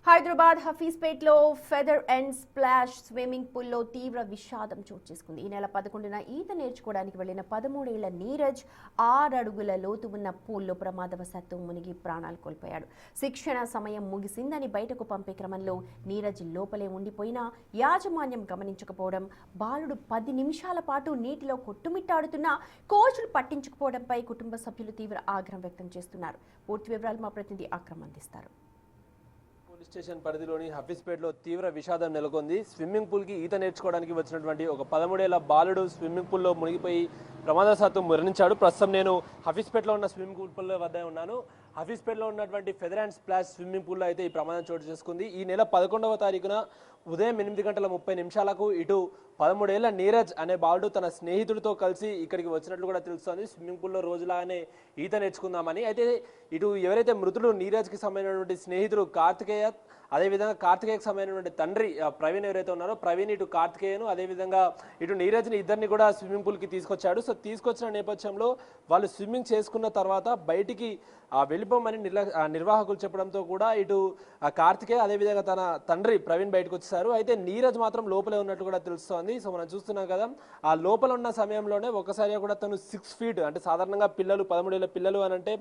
హైదరాబాద్ హఫీజ్పేట్లో feather and splash swimming పూల్లో తీవ్ర విషాదం చోటు చేసుకుంది. ఈ నెల 11న ఈత నేర్చుకోవడానికి వెళ్లిన 13 ఏళ్ల నీరజ్ 6 అడుగుల లోతు ఉన్న పూల్లో ప్రమాదవశాత్తు మునిగి ప్రాణాలు కోల్పోయాడు. శిక్షణ సమయం ముగిసిందని బయటకు పంపే క్రమంలో నీరజ్ లోపలే ఉండిపోయినా యాజమాన్యం గమనించకపోవడం, బాలుడు 10 నిమిషాల పాటు నీటిలో కొట్టుమిట్టాడుతున్నా కోచ్లు పట్టించుకోవడంపై కుటుంబ సభ్యులు తీవ్ర ఆగ్రహం వ్యక్తం చేస్తున్నారు. పూర్తి వివరాలు మా ప్రతినిధి అక్రమ్ అందిస్తారు. పోలీస్ స్టేషన్ పరిధిలోని హఫీజ్పేట్లో తీవ్ర విషాదం నెలకొంది. స్విమ్మింగ్ పూల్కి ఈత నేర్చుకోవడానికి వచ్చినటువంటి ఒక 13 ఏళ్ల బాలుడు స్విమ్మింగ్ పూల్లో మునిగిపోయి ప్రమాదవశాత్తు మరణించాడు. ప్రస్తుతం నేను హఫీజ్పేట్లో ఉన్న స్విమ్మింగ్ పూల్ వద్ద ఉన్నాను. హఫీజ్పేట్లో ఉన్నటువంటి ఫెదర్ అండ్ స్ప్లాష్ స్విమ్మింగ్ పూల్లో అయితే ఈ ప్రమాదం చోటు చేసుకుంది. ఈ నెల 11వ తారీఖున ఉదయం 8:30 ఇటు 13 ఏళ్ల నీరజ్ అనే బాలుడు తన స్నేహితుడితో కలిసి ఇక్కడికి వచ్చినట్లు కూడా తెలుస్తోంది. స్విమ్మింగ్ పూల్లో రోజులాగానే ఈత నేర్చుకుందామని. అయితే ఇటు ఎవరైతే మృతుడు నీరజ్కి సంబంధించినటువంటి స్నేహితుడు కార్తికేయ, అదేవిధంగా కార్తికేయకు సంబంధించినటువంటి తండ్రి ప్రవీణ్ ఎవరైతే ఉన్నారో ప్రవీణ్ ఇటు కార్తికేయను అదేవిధంగా ఇటు నీరజ్ని ఇద్దరిని కూడా స్విమ్మింగ్ పూల్కి తీసుకొచ్చాడు. సో తీసుకొచ్చిన నేపథ్యంలో వాళ్ళు స్విమ్మింగ్ చేసుకున్న తర్వాత బయటికి వెళ్ళిపోమని నిర్వాహకులు చెప్పడంతో కూడా ఇటు కార్తికేయ అదేవిధంగా తన తండ్రి ప్రవీణ్ బయటకు వచ్చేసారు. అయితే నీరజ్ మాత్రం లోపలే ఉన్నట్టు కూడా తెలుస్తోంది. సో మనం చూస్తున్నాం కదా, ఆ లోపల ఉన్న సమయంలోనే ఒక్కసారిగా కూడా తను 6 ఫీట్ అంటే సాధారణంగా పిల్లలు 13 ఏళ్ల పిల్లలు అని అంటే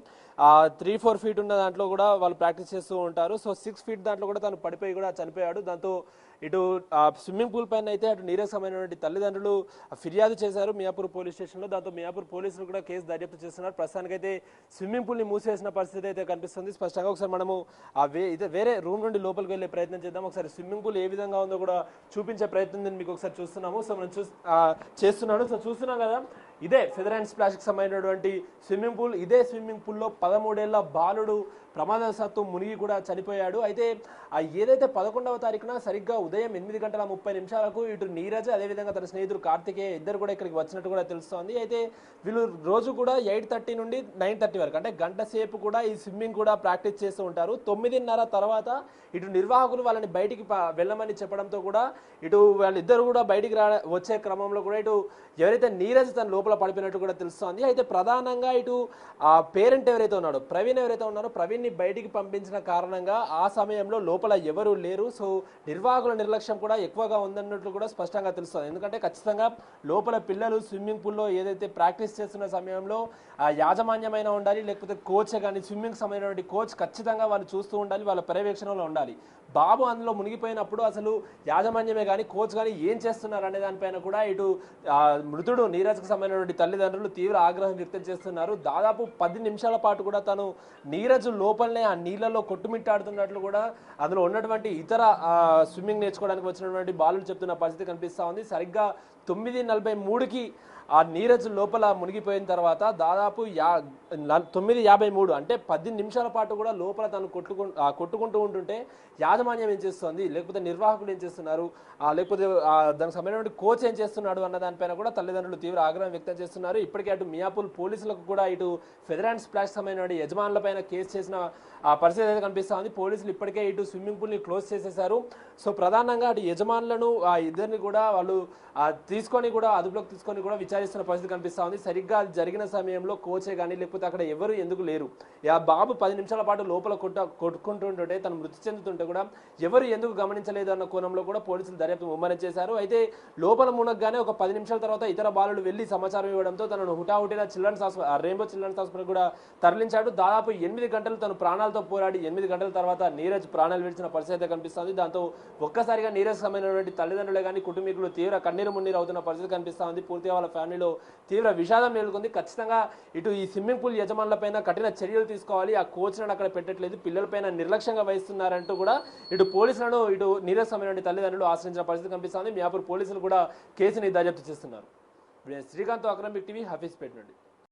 3-4 ఫీట్ ఉన్న దాంట్లో కూడా వాళ్ళు ప్రాక్టీస్ చేస్తూ ఉంటారు. సో 6 ఫీట్ దాంట్లో కూడా తను పడిపోయి కూడా చనిపోయాడు. దాంతో ఇటు స్విమ్మింగ్ పూల్ పైన అయితే అటు నీరజ్ సంబంధించినటువంటి తల్లిదండ్రులు ఫిర్యాదు చేశారు మియాపూర్ పోలీస్ స్టేషన్లో. దాంతో మియాపూర్ పోలీసులు కూడా కేసు దర్యాప్తు చేస్తున్నారు. ప్రస్తుతానికైతే స్విమ్మింగ్ పూల్ని మూసివేసిన పరిస్థితి అయితే కనిపిస్తుంది. స్పష్టంగా ఒకసారి మనము వేరే రూమ్ నుండి లోపలికి వెళ్ళే ప్రయత్నం చేద్దాం. ఒకసారి స్విమ్మింగ్ పూల్ ఏ విధంగా ఉందో కూడా చూపించే ప్రయత్నం మీకు ఒకసారి చూస్తున్నాము. సో మనం చేస్తున్నాను. సో చూస్తున్నాం కదా, ఇదే ఫెదర్ అండ్ స్ప్లాష్కి సంబంధించినటువంటి స్విమ్మింగ్ పూల్. ఇదే స్విమ్మింగ్ పూల్లో 13 ఏళ్ల బాలుడు ప్రమాదవశాత్తు మునిగి కూడా చనిపోయాడు. అయితే ఏదైతే 11వ తారీఖున సరిగ్గా ఉదయం 8:30 ఇటు నీరజ్ అదేవిధంగా తన స్నేహితుడు కార్తికేయ ఇద్దరు కూడా ఇక్కడికి వచ్చినట్టు కూడా తెలుస్తోంది. అయితే వీళ్ళు రోజు కూడా 8:30 నుండి 9:30 వరకు అంటే గంట సేపు కూడా ఈ స్విమ్మింగ్ కూడా ప్రాక్టీస్ చేస్తూ ఉంటారు. 9:30 తర్వాత ఇటు నిర్వాహకులు వాళ్ళని బయటికి వెళ్ళమని చెప్పడంతో కూడా ఇటు వాళ్ళిద్దరు కూడా బయటికి వచ్చే క్రమంలో కూడా ఇటు ఎవరైతే నీరజ్ తన లోపల పడిపోయినట్టు కూడా తెలుస్తోంది. అయితే ప్రధానంగా ఇటు పేరెంట్ ఎవరైతే ఉన్నాడో ప్రవీణ్ని బయటికి పంపించిన కారణంగా ఆ సమయంలో లోపల ఎవరు లేరు. సో నిర్వాహకుల నిర్లక్ష్యం కూడా ఎక్కువగా ఉందన్నట్లు కూడా స్పష్టంగా తెలుస్తుంది. ఎందుకంటే ఖచ్చితంగా లోపల పిల్లలు స్విమ్మింగ్ పూల్లో ఏదైతే ప్రాక్టీస్ చేస్తున్న సమయంలో యాజమాన్యమైన ఉండాలి, లేకపోతే కోచ్ కానీ స్విమ్మింగ్ సంబంధించినటువంటి కోచ్ ఖచ్చితంగా వాళ్ళు చూస్తూ ఉండాలి, వాళ్ళ పర్యవేక్షణలో ఉండాలి. బాబు అందులో మునిగిపోయినప్పుడు అసలు యాజమాన్యమే కానీ కోచ్ కానీ ఏం చేస్తున్నారు అనే దానిపైన కూడా ఇటు మృతుడు నీరజ్కి సంబంధించినటువంటి తల్లిదండ్రులు తీవ్ర ఆగ్రహం వ్యక్తం చేస్తున్నారు. దాదాపు 10 నిమిషాల పాటు కూడా తను నీరజ్ లోపలనే ఆ నీళ్ళలో కొట్టుమిట్టాడుతున్నట్లు కూడా అందులో ఉన్నటువంటి ఇతర స్విమ్మింగ్ నేర్చుకోవడానికి వచ్చినటువంటి బాలులు చెప్తున్న పరిస్థితి కనిపిస్తూ ఉంది. సరిగ్గా 9:43కి ఆ నీరజ్ లోపల మునిగిపోయిన తర్వాత దాదాపు 9:53 అంటే 10 నిమిషాల పాటు కూడా లోపల తను కొట్టుకుంటూ ఉంటుంటే యాజమాన్యం ఏం చేస్తుంది, లేకపోతే నిర్వాహకులు ఏం చేస్తున్నారు, లేకపోతే దానికి సంబంధించిన కోచ్ ఏం చేస్తున్నాడు అన్న దానిపైన కూడా తల్లిదండ్రులు తీవ్ర ఆగ్రహం వ్యక్తం చేస్తున్నారు. ఇప్పటికే అటు మియాపూర్ పోలీసులకు కూడా ఇటు ఫెదర్ అండ్ స్ప్లాష్ సంబంధించిన యజమానులపైన కేసు చేసిన పరిస్థితి అయితే కనిపిస్తూ ఉంది. పోలీసులు ఇప్పటికే ఇటు స్విమ్మింగ్ పూల్ని క్లోజ్ చేసేశారు. సో ప్రధానంగా అటు యజమానులను ఇద్దరిని కూడా వాళ్ళు అదుపులోకి తీసుకొని కూడా విచారిస్తున్న పరిస్థితి కనిపిస్తూ ఉంది. సరిగ్గా జరిగిన సమయంలో కోచే కానీ లేకపోతే అక్కడ ఎవరు ఎందుకు లేరు. బాబు 10 నిమిషాల పాటు లోపల కొట్టుకుంటుంటే తను మృతి చెందుతుంటే కూడా ఎవరు ఎందుకు గమనించలేదు అన్న కోణంలో కూడా పోలీసులు దర్యాప్తు ముమ్మరం చేశారు. అయితే లోపల మునగ్గానే ఒక 10 నిమిషాల తర్వాత ఇతర బాలుడు వెళ్లి సమాచారం ఇవ్వడంతో తనను హుటాహుటిన రెయిన్బో చిల్డ్రన్స్ హాస్పిటల్ కూడా తరలించాడు. దాదాపు 8 గంటలు తను ప్రాణాలతో పోరాడి 8 గంటల తర్వాత నీరజ్ ప్రాణాలు విడిచిన పరిస్థితి కనిపిస్తుంది. దాంతో ఒక్కసారిగా నీరజ్ సంబంధించినటువంటి తల్లిదండ్రులే కానీ కుటుంబీకులు తీవ్ర కన్నీరు మున్నీరు అవుతున్న పరిస్థితి కనిపిస్తూ ఉంది. పూర్తిగా వాళ్ళ ఫ్యామిలీలో తీవ్ర విషాదం నెలకొంది. ఖచ్చితంగా ఇటు ఈ స్విమ్మింగ్ పూల్ యజమానులపైన కఠిన చర్యలు తీసుకోవాలి. ఆ కోచ్లను అక్కడ పెట్టట్లేదు, పిల్లలపైన నిర్లక్ష్యంగా వహిస్తున్నారంటూ కూడా ఇటు పోలీసులను ఇటు నీరజ్ సంబంధించిన తల్లిదండ్రులు ఆశ్రయించిన పరిస్థితి కనిపిస్తుంది. మియాపూర్ పోలీసులు కూడా కేసుని దర్యాప్తు చేస్తున్నారు. శ్రీకాంత్, అక్రమ్, బిగ్ టీవీ, హఫీజ్పేట్ నుండి.